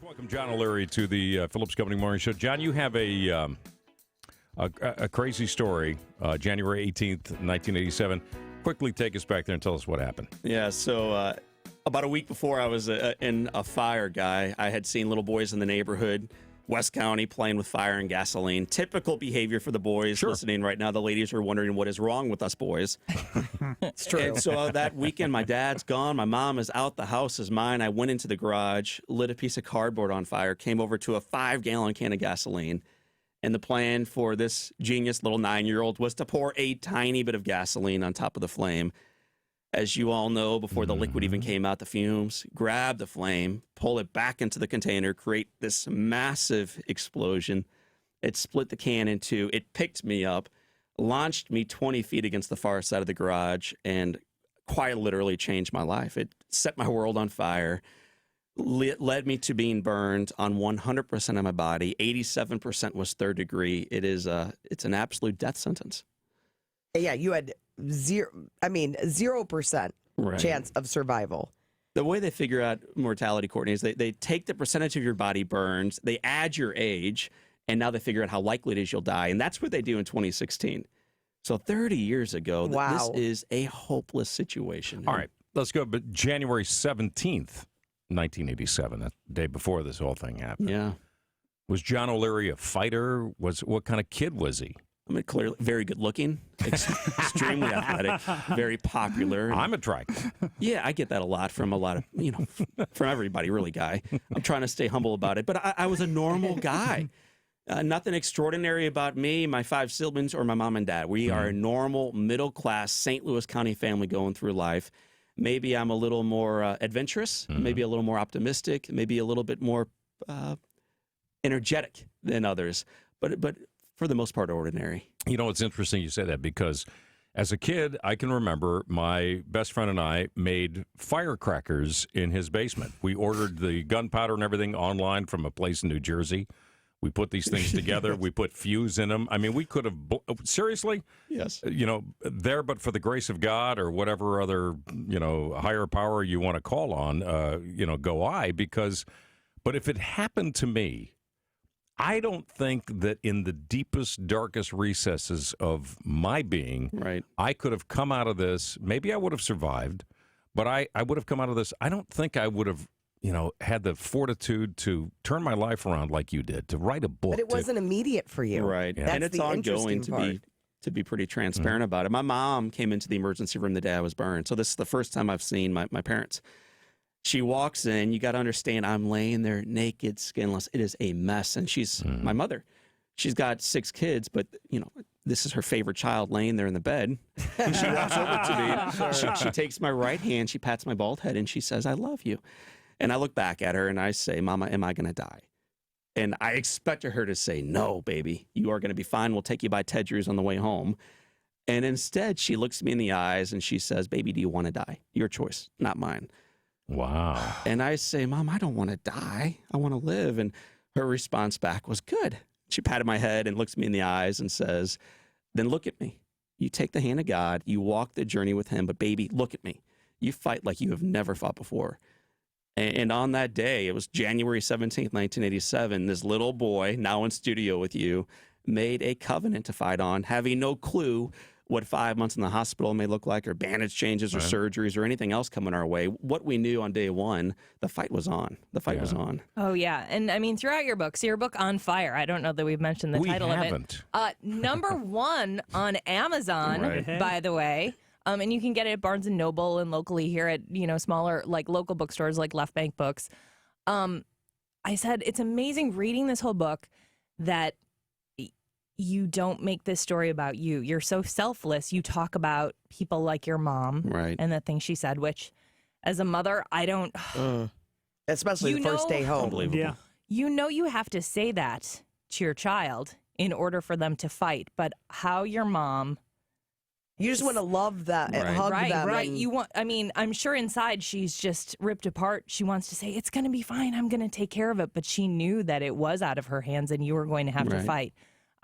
Welcome, John O'Leary, to the Phillips Company Morning Show. John, you have a crazy story, January 18th, 1987. Quickly take us back there and tell us what happened. Yeah, so about a week before I was in a fire guy, I had seen little boys in the neighborhood, West County, playing with fire and gasoline. Typical behavior for the boys listening right now. The ladies are wondering what is wrong with us boys. It's true. And so that weekend, my dad's gone. My mom is out. The house is mine. I went into the garage, lit a piece of cardboard on fire, came over to a 5-gallon can of gasoline. And the plan for this genius little 9-year-old was to pour a tiny bit of gasoline on top of the flame. As you all know, before the liquid even came out, the fumes, grab the flame, pull it back into the container, create this massive explosion. It split the can in two. It picked me up, launched me 20 feet against the far side of the garage, and quite literally changed my life. It set my world on fire, led me to being burned on 100% of my body. 87% was third degree. It's an absolute death sentence. Yeah, you had 0% chance of survival. The way they figure out mortality, Courtney, is they take the percentage of your body burned, they add your age, and now they figure out how likely it is you'll die. And that's what they do in 2016. So 30 years ago, this is a hopeless situation. All right, let's go. But January 17th, 1987, the day before this whole thing happened. Yeah. Was John O'Leary a fighter? What kind of kid was he? I mean, clearly very good looking, extremely athletic, very popular. I'm attractive. Yeah, I get that a lot from from everybody, really, Guy. I'm trying to stay humble about it, but I was a normal guy. Nothing extraordinary about me, my 5 siblings, or my mom and dad. We are a normal, middle-class St. Louis County family going through life. Maybe I'm a little more adventurous, maybe a little more optimistic, maybe a little bit more energetic than others, but for the most part, ordinary. You know, it's interesting you say that because as a kid, I can remember my best friend and I made firecrackers in his basement. We ordered the gunpowder and everything online from a place in New Jersey. We put these things together. We put fuse in them. I mean, we could have, seriously? Yes. There but for the grace of God or whatever other, higher power you want to call on, go I. But if it happened to me, I don't think that in the deepest, darkest recesses of my being, I could have come out of this. Maybe I would have survived, but I would have come out of this. I don't think I would have, had the fortitude to turn my life around like you did, to write a book. But it wasn't immediate for you. Right. That's and it's the ongoing to be pretty transparent about it. My mom came into the emergency room the day I was burned. So this is the first time I've seen my parents. She walks in, you got to understand, I'm laying there naked, skinless. It is a mess. And she's my mother. She's got 6 kids, but, this is her favorite child laying there in the bed. And she walks over to me. She takes my right hand, she pats my bald head, and she says, I love you. And I look back at her and I say, Mama, am I going to die? And I expected her to say, no, baby, you are going to be fine. We'll take you by Ted Drew's on the way home. And instead, she looks me in the eyes and she says, baby, do you want to die? Your choice, not mine. Wow. And I say, Mom, I don't want to die. I want to live. And her response back was, good. She patted my head and looks me in the eyes and says, then look at me. You take the hand of God. You walk the journey with him. But baby, look at me. You fight like you have never fought before. And on that day, it was January 17th, 1987, this little boy, now in studio with you, made a covenant to fight on, having no clue what 5 months in the hospital may look like, or bandage changes or surgeries or anything else coming our way. What we knew on day one, the fight was on. The fight was on. Oh, yeah. And I mean, throughout your book, On Fire, I don't know that we've mentioned the title of it. Number 1 on Amazon, by the way. And you can get it at Barnes & Noble and locally here at, smaller, like local bookstores like Left Bank Books. I said, it's amazing reading this whole book that you don't make this story about you. You're so selfless. You talk about people like your mom and the things she said, which as a mother, I don't. Especially the first day home. Unbelievable. Yeah. You have to say that to your child in order for them to fight. But how your mom. You just want to love that and hug them. Right. You want. I mean, I'm sure inside she's just ripped apart. She wants to say, it's going to be fine. I'm going to take care of it. But she knew that it was out of her hands and you were going to have to fight.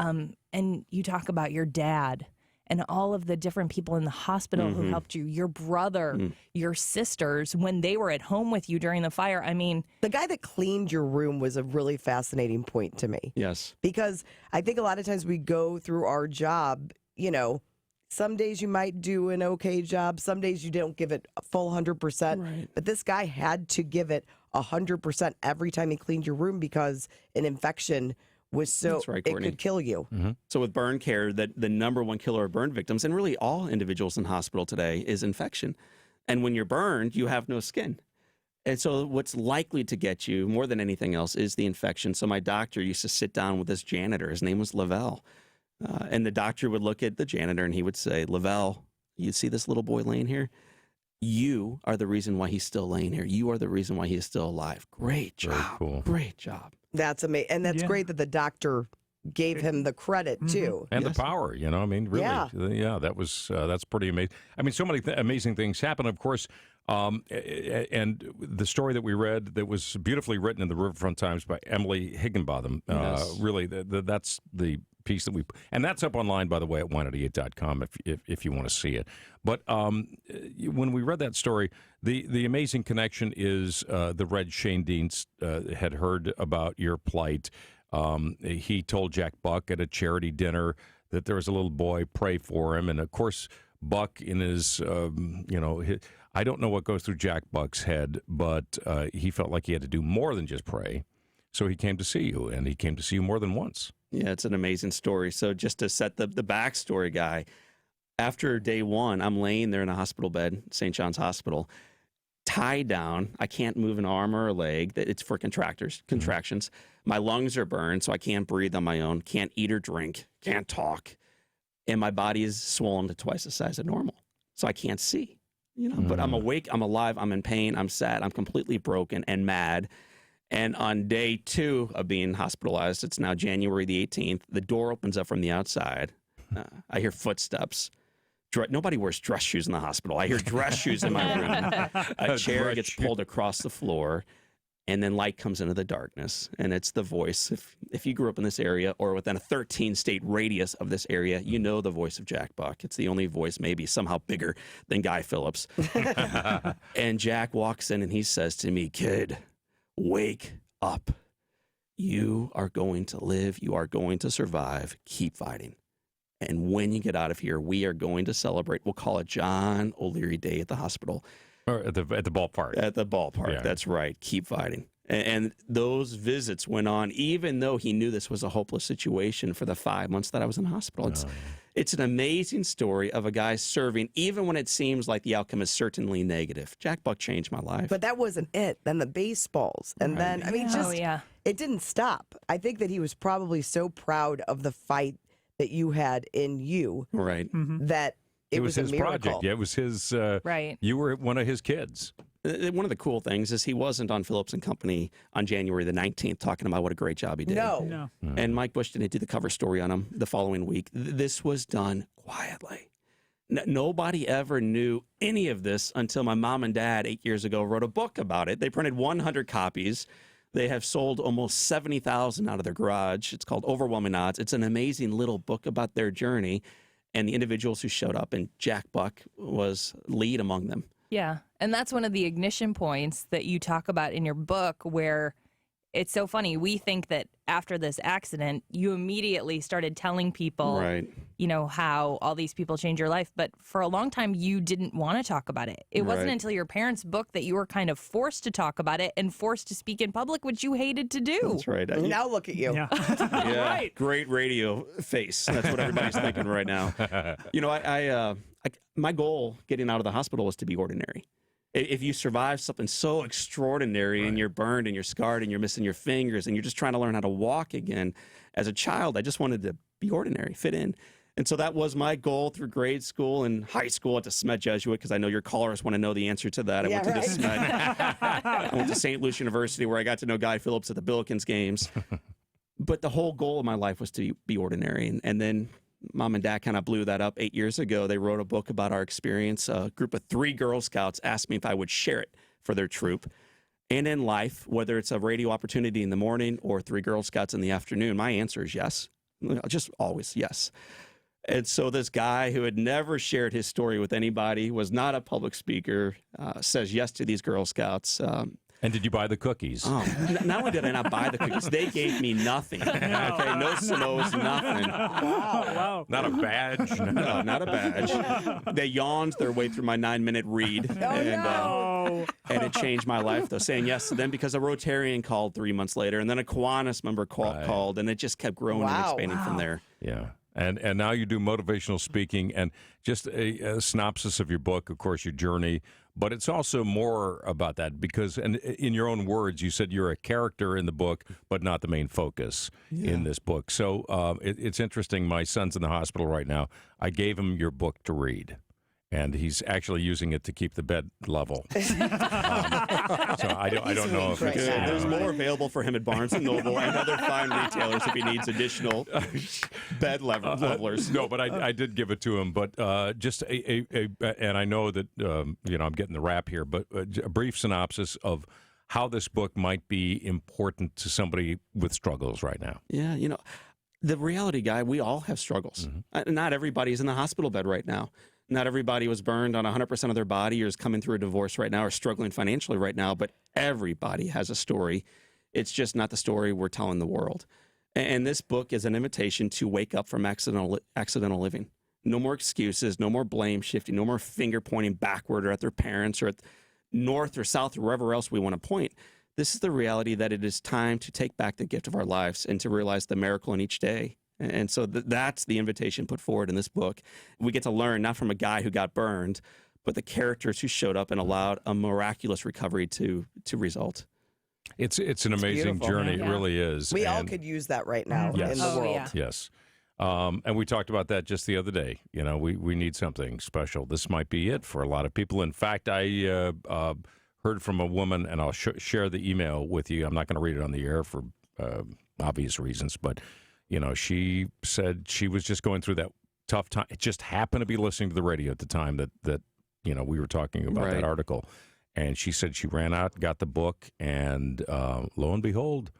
And you talk about your dad and all of the different people in the hospital who helped you, your brother, your sisters, when they were at home with you during the fire. I mean, the guy that cleaned your room was a really fascinating point to me. Yes. Because I think a lot of times we go through our job, you know, some days you might do an okay job. Some days you don't give it a full 100%. Right. But this guy had to give it 100% every time he cleaned your room because an infection was so That's right, it Courtney. could kill you. So with burn care, the number one killer of burn victims, and really all individuals in hospital today, is infection. And when you're burned, you have no skin. And so what's likely to get you more than anything else is the infection. So my doctor used to sit down with this janitor. His name was Lavelle. And the doctor would look at the janitor and he would say, Lavelle, you see this little boy laying here? You are the reason why he's still laying here. You are the reason why he is still alive. Great job. Very cool. Great job. That's amazing. And that's great that the doctor gave him the credit, too. And the power, you know, I mean, really, that was, that's pretty amazing. I mean, so many amazing things happen, of course. And the story that we read that was beautifully written in the Riverfront Times by Emily Higginbotham, really, that's the piece that and that's up online, by the way, at wine88.com if you want to see it. But when we read that story, the amazing connection is the Red Shane Dean had heard about your plight. He told Jack Buck at a charity dinner that there was a little boy, pray for him. And of course, Buck in his, I don't know what goes through Jack Buck's head, but he felt like he had to do more than just pray. So he came to see you, and he came to see you more than once. Yeah, it's an amazing story. So just to set the backstory, Guy, after day one, I'm laying there in a hospital bed, St. John's Hospital, tied down. I can't move an arm or a leg. It's for contractions. My lungs are burned, so I can't breathe on my own, can't eat or drink, can't talk. And my body is swollen to twice the size of normal. So I can't see, but I'm awake, I'm alive, I'm in pain, I'm sad, I'm completely broken and mad. And on day 2 of being hospitalized, it's now January the 18th, the door opens up from the outside. I hear footsteps. Nobody wears dress shoes in the hospital. I hear dress shoes in my room. A chair gets pulled across the floor, and then light comes into the darkness. And it's the voice. If you grew up in this area or within a 13-state radius of this area, you know the voice of Jack Buck. It's the only voice maybe somehow bigger than Guy Phillips. And Jack walks in and he says to me, "Kid, wake up. You are going to live. You are going to survive. Keep fighting. And when you get out of here, we are going to celebrate. We'll call it John O'Leary Day at the hospital." Or at the ballpark. At the ballpark. Yeah. That's right. Keep fighting. And those visits went on, even though he knew this was a hopeless situation for the 5 months that I was in the hospital. It's an amazing story of a guy serving, even when it seems like the outcome is certainly negative. Jack Buck changed my life. But that wasn't it. Then the baseballs. And then, I mean, it didn't stop. I think that he was probably so proud of the fight that you had in you. Right. That it was his a miracle. project. Yeah, it was his. Right. You were one of his kids. One of the cool things is he wasn't on Phillips and Company on January the 19th talking about what a great job he did. No. And Mike Bush didn't do the cover story on him the following week. This was done quietly. Nobody ever knew any of this until my mom and dad 8 years ago wrote a book about it. They printed 100 copies. They have sold almost 70,000 out of their garage. It's called Overwhelming Odds. It's an amazing little book about their journey and the individuals who showed up, and Jack Buck was lead among them. Yeah, and that's one of the ignition points that you talk about in your book, where it's so funny. We think that after this accident, you immediately started telling people, how all these people change your life. But for a long time, you didn't want to talk about it. It wasn't until your parents' book that you were kind of forced to talk about it and forced to speak in public, which you hated to do. That's right. Now look at you. Yeah. Right. Great radio face. That's what everybody's thinking right now. My goal getting out of the hospital was to be ordinary. If you survive something so extraordinary and you're burned and you're scarred and you're missing your fingers and you're just trying to learn how to walk again, as a child, I just wanted to be ordinary, fit in. And so that was my goal through grade school and high school at the Smet Jesuit, because I know your callers want to know the answer to that. I went to the Smet. I went to St. Lucie University, where I got to know Guy Phillips at the Billikens games. But the whole goal of my life was to be ordinary. And then Mom and Dad kind of blew that up 8 years ago. They wrote a book about our experience. A group of 3 Girl Scouts asked me if I would share it for their troop. And in life, whether it's a radio opportunity in the morning or 3 Girl Scouts in the afternoon, my answer is yes. Just always yes. And so this guy who had never shared his story with anybody, was not a public speaker, says yes to these Girl Scouts. And did you buy the cookies? Oh, not only did I not buy the cookies, they gave me nothing. Okay, no Samoas, nothing. Wow. Not a badge? No, not a badge. They yawned their way through my 9-minute read. And it changed my life, though, saying yes to them because a Rotarian called 3 months later, and then a Kiwanis member called, and it just kept growing and expanding from there. Yeah. And now you do motivational speaking, and just a synopsis of your book, of course, your journey. But it's also more about that because, and in your own words, you said you're a character in the book, but not the main focus in this book. So it's interesting. My son's in the hospital right now. I gave him your book to read. And he's actually using it to keep the bed level. So I don't know if it's... There's more available for him at Barnes & Noble and other fine retailers if he needs additional bed levelers. No, but I did give it to him. But just and I know that, I'm getting the rap here, but a brief synopsis of how this book might be important to somebody with struggles right now. Yeah, the reality, Guy, we all have struggles. Not everybody's in the hospital bed right now. Not everybody was burned on 100% of their body or is coming through a divorce right now or struggling financially right now, but everybody has a story. It's just not the story we're telling the world. And this book is an invitation to wake up from accidental living. No more excuses, no more blame shifting, no more finger pointing backward or at their parents or at north or south or wherever else we want to point. This is the reality that it is time to take back the gift of our lives and to realize the miracle in each day. And so that's the invitation put forward in this book. We get to learn not from a guy who got burned, but the characters who showed up and allowed a miraculous recovery to result. It's an amazing journey. It really is. We all could use that right now in the world. Yeah. Yes. And we talked about that just the other day. We need something special. This might be it for a lot of people. In fact, I heard from a woman, and I'll share the email with you. I'm not going to read it on the air for obvious reasons, but she said she was just going through that tough time. It just happened to be listening to the radio at the time that we were talking about that article. And she said she ran out, got the book, and lo and behold,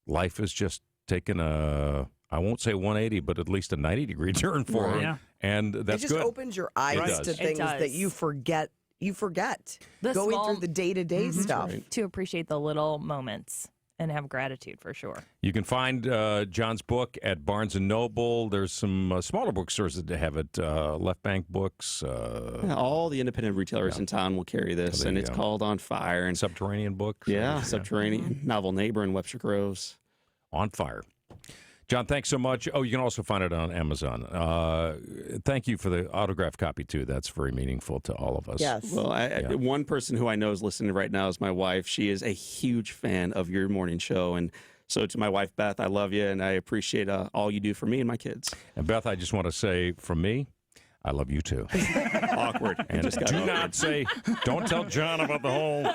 life has just taken I won't say 180, but at least a 90-degree turn for her. Yeah. And that's good. It just opens your eyes to things that you forget. Going through the day-to-day stuff. To appreciate the little moments. And have gratitude for sure. You can find John's book at Barnes & Noble. There's some smaller bookstores that have it. Left Bank Books. All the independent retailers in town will carry this, and it's called On Fire. And Subterranean Books. Subterranean. Novel Neighbor in Webster Groves. On Fire. John, thanks so much. Oh, you can also find it on Amazon. Thank you for the autographed copy, too. That's very meaningful to all of us. Yes. Well, one person who I know is listening right now is my wife. She is a huge fan of your morning show. And so to my wife, Beth, I love you, and I appreciate all you do for me and my kids. And Beth, I just want to say from me, I love you, too. Awkward. And don't tell John about the whole,